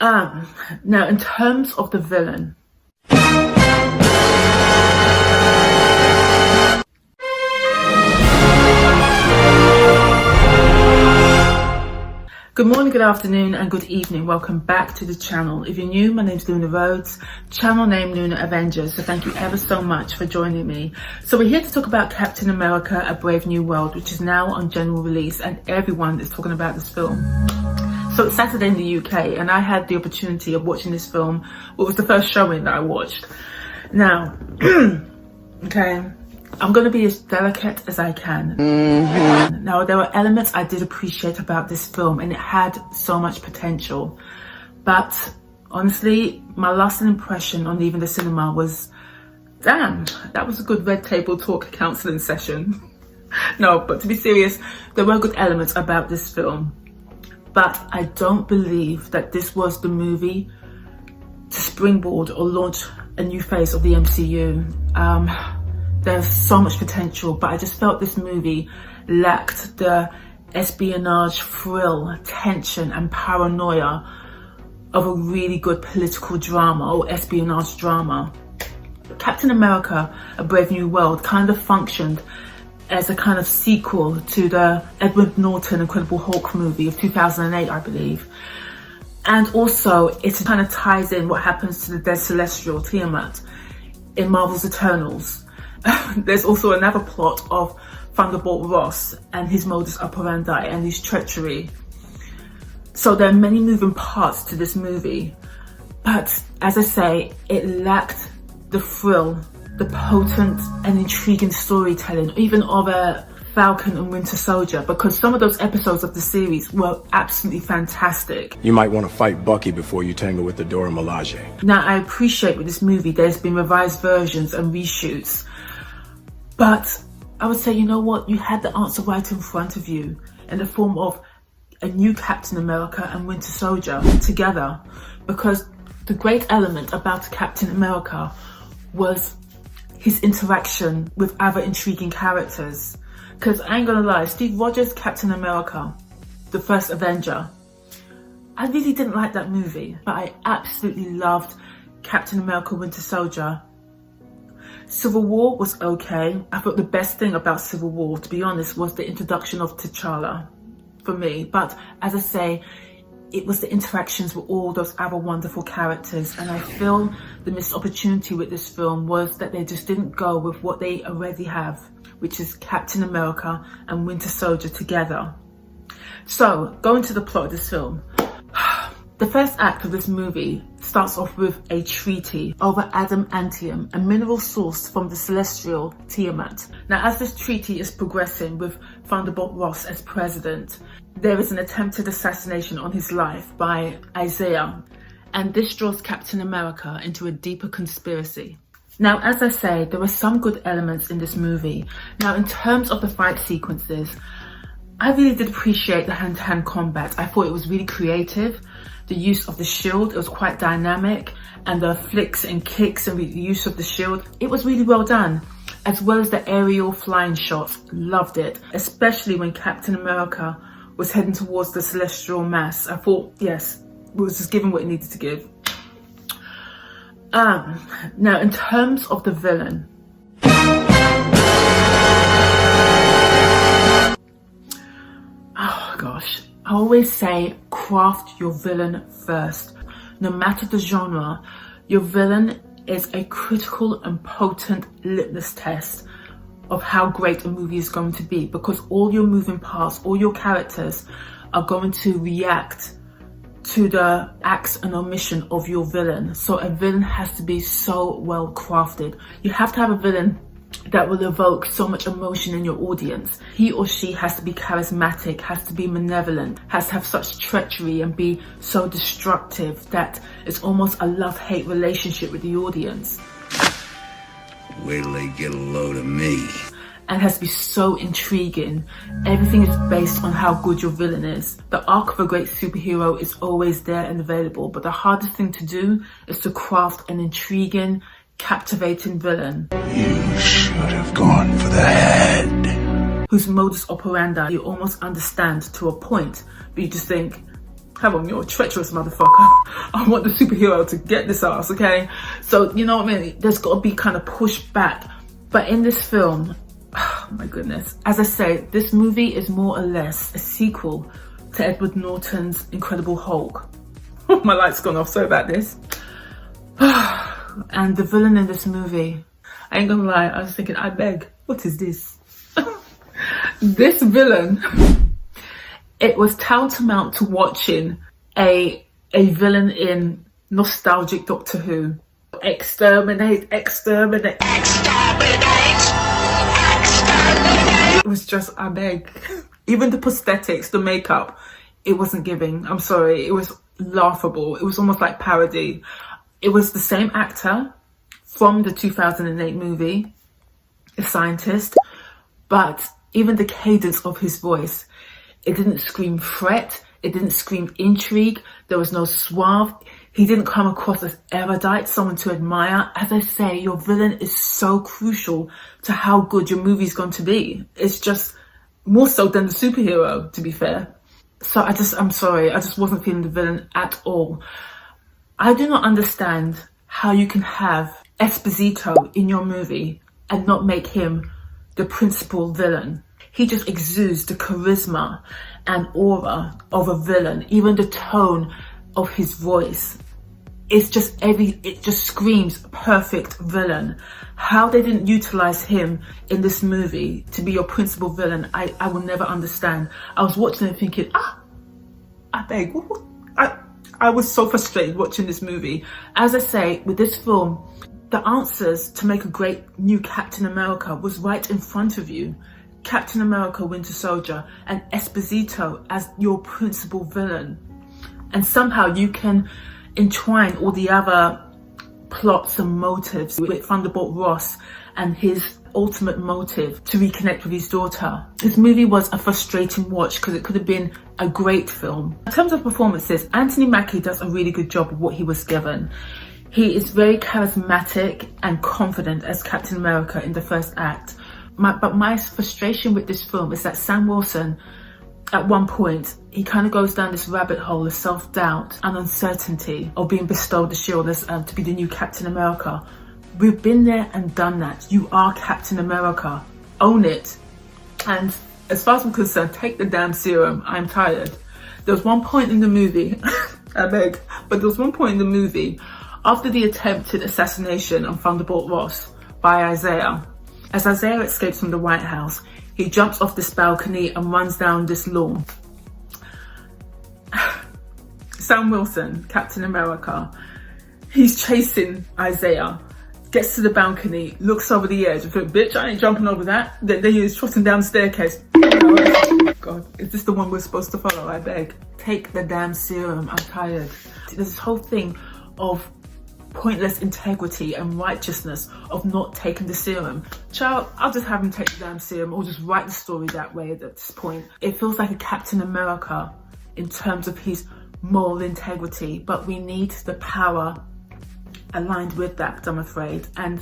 Now in terms of the villain, good morning, good afternoon and good evening. Welcome back to the channel. If you're new, my name's Luna Rhodes, channel name Luna Avengers. So thank you ever so much for joining me. So we're here to talk about Captain America, A Brave New World, which is now on general release and everyone is talking about this film. So it's Saturday in the UK and I had the opportunity of watching this film. It was the first showing that I watched. Now, okay, I'm going to be as delicate as I can. Now, there were elements I did appreciate about this film and it had so much potential. But honestly, my lasting impression on leaving the cinema was, damn, that was a good red table talk counselling session. No, but to be serious, there were good elements about this film. But I don't believe that this was the movie to springboard or launch a new phase of the MCU. There's so much potential, but I just felt this movie lacked the espionage thrill, tension and paranoia of a really good political drama or espionage drama. Captain America, A Brave New World kind of functioned as a kind of sequel to the Edward Norton Incredible Hulk movie of 2008, I believe. And also, it kind of ties in what happens to the dead celestial Tiamat in Marvel's Eternals. There's also another plot of Thunderbolt Ross and his modus operandi and his treachery. So there are many moving parts to this movie. But as I say, it lacked the thrill, the potent and intriguing storytelling, even of a Falcon and Winter Soldier, because some of those episodes of the series were absolutely fantastic. You might want to fight Bucky before you tangle with the Dora Milaje. Now, I appreciate with this movie there's been revised versions and reshoots, but I would say, you know what, you had the answer right in front of you in the form of a new Captain America and Winter Soldier together, because the great element about Captain America was his interaction with other intriguing characters. Because I ain't gonna lie, Steve Rogers' Captain America, the first Avenger, I really didn't like that movie, but I absolutely loved Captain America Winter Soldier. Civil War was okay. I thought the best thing about Civil War, to be honest, was the introduction of T'Challa for me. But as I say, it was the interactions with all those other wonderful characters, and I feel the missed opportunity with this film was that they just didn't go with what they already have, which is Captain America and Winter Soldier together. So, going to the plot of this film. The first act of this movie starts off with a treaty over adamantium, a mineral sourced from the celestial Tiamat. Now, as this treaty is progressing with Thunderbolt Ross as president, there is an attempted assassination on his life by Isaiah, and this draws Captain America into a deeper conspiracy. Now, as I say, there were some good elements in this movie. Now, in terms of the fight sequences, I really did appreciate the hand-to-hand combat. I thought it was really creative. The use of the shield, it was quite dynamic, and the flicks and kicks and the use of the shield, it was really well done. As well as the aerial flying shots, loved it. Especially when Captain America was heading towards the celestial mass. I thought, yes, it was just given what it needed to give. Now, in terms of the villain, oh gosh, I always say craft your villain first. No matter the genre, your villain is a critical and potent litmus test of how great a movie is going to be, because all your moving parts, all your characters are going to react to the acts and omission of your villain. So a villain has to be so well crafted. You have to have a villain that will evoke so much emotion in your audience. He or she has to be charismatic, has to be malevolent, has to have such treachery and be so destructive that it's almost a love-hate relationship with the audience. Wait till they get a load of me. And has to be so intriguing. Everything is based on how good your villain is. The arc of a great superhero is always there and available, but the hardest thing to do is to craft an intriguing, captivating villain. You should have gone for the head. Whose modus operandi you almost understand to a point, but you just think, Have on, you're a treacherous motherfucker. I want the superhero to get this ass, okay? So, you know what I mean? There's got to be kind of pushed back. But in this film, oh my goodness. As I say, this movie is more or less a sequel to Edward Norton's Incredible Hulk. My light's gone off, sorry about this. And the villain in this movie, I ain't gonna lie, I was thinking, I beg, what is this? This villain, it was tantamount to watching a villain in nostalgic Doctor Who. Exterminate, exterminate, exterminate, exterminate. It was just, I beg. Even the prosthetics, the makeup, it wasn't giving. I'm sorry, it was laughable. It was almost like parody. It was the same actor from the 2008 movie, a scientist, but even the cadence of his voice, it didn't scream threat, it didn't scream intrigue, there was no suave, he didn't come across as erudite, someone to admire. As I say, your villain is so crucial to how good your movie's going to be. It's just more so than the superhero, to be fair. So I'm sorry, I just wasn't feeling the villain at all. I do not understand how you can have Esposito in your movie and not make him the principal villain. He just exudes the charisma and aura of a villain. Even the tone of his voice, it just screams perfect villain. How they didn't utilize him in this movie to be your principal villain, I will never understand. I was watching it thinking, I beg, I was so frustrated watching this movie. As I say, with this film, the answers to make a great new Captain America was right in front of you. Captain America, Winter Soldier, and Esposito as your principal villain. And somehow you can entwine all the other plots and motives with Thunderbolt Ross and his ultimate motive to reconnect with his daughter. This movie was a frustrating watch because it could have been a great film. In terms of performances, Anthony Mackie does a really good job of what he was given. He is very charismatic and confident as Captain America in the first act. But my frustration with this film is that Sam Wilson, at one point, he kind of goes down this rabbit hole of self-doubt and uncertainty of being bestowed the shield as to be the new Captain America. We've been there and done that. You are Captain America. Own it. And as far as I'm concerned, take the damn serum. I'm tired. There was one point in the movie, I beg, but there was one point in the movie after the attempted assassination on Thunderbolt Ross by Isaiah. As Isaiah escapes from the White House, he jumps off this balcony and runs down this lawn. Sam Wilson, Captain America, he's chasing Isaiah, gets to the balcony, looks over the edge and thinks, bitch, I ain't jumping over that. Then he is trotting down the staircase. Oh God, is this the one we're supposed to follow? I beg. Take the damn serum, I'm tired. There's this whole thing of pointless integrity and righteousness of not taking the serum. Child, I'll just have him take the damn serum or just write the story that way at this point. It feels like a Captain America in terms of his moral integrity, but we need the power aligned with that, I'm afraid. And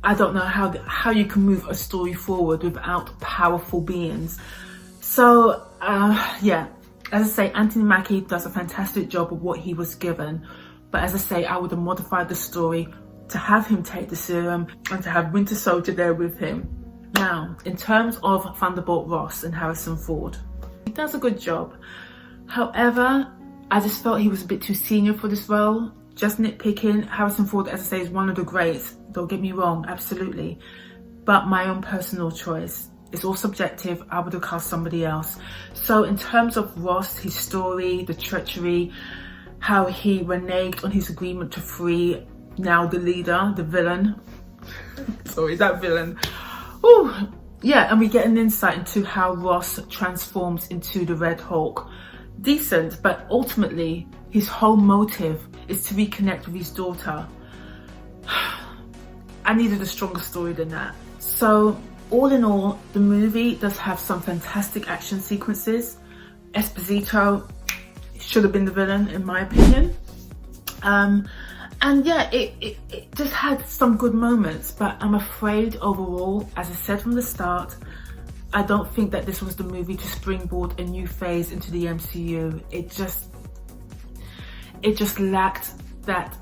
I don't know how you can move a story forward without powerful beings. So yeah, as I say, Anthony Mackie does a fantastic job of what he was given. But as I say, I would have modified the story to have him take the serum and to have Winter Soldier there with him. Now, in terms of Thunderbolt Ross and Harrison Ford, he does a good job. However, I just felt he was a bit too senior for this role. Just nitpicking, Harrison Ford, as I say, is one of the greats. Don't get me wrong, absolutely. But my own personal choice. It's all subjective. I would have cast somebody else. So in terms of Ross, his story, the treachery, how he reneged on his agreement to free now the leader, the villain. Sorry, that villain. Ooh, yeah, and we get an insight into how Ross transforms into the Red Hulk. Decent, but ultimately his whole motive is to reconnect with his daughter. I needed a stronger story than that. So all in all, the movie does have some fantastic action sequences. Esposito should have been the villain, in my opinion. And yeah, it just had some good moments, but I'm afraid overall, as I said from the start, I don't think that this was the movie to springboard a new phase into the MCU. It just it just lacked that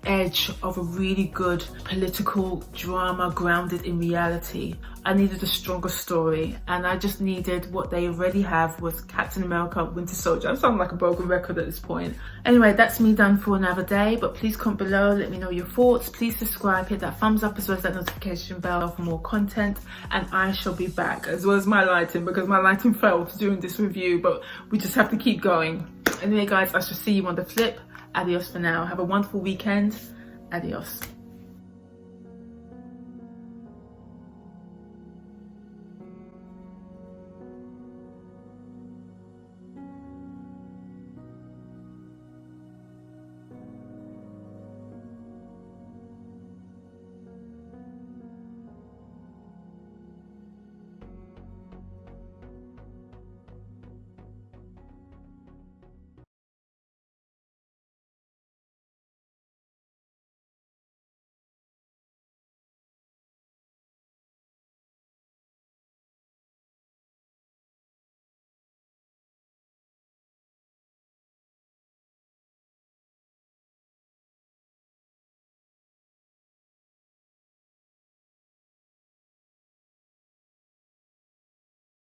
edge of a really good political drama grounded in reality. I needed a stronger story, and I just needed what they already have was Captain America Winter Soldier. I sound like a broken record at this point. Anyway, that's me done for another day, but please comment below, let me know your thoughts. Please subscribe, hit that thumbs up as well as that notification bell for more content, and I shall be back, as well as my lighting, because my lighting failed during this review, but we just have to keep going. Anyway guys, I shall see you on the flip. Adios for now. Have a wonderful weekend. Adios.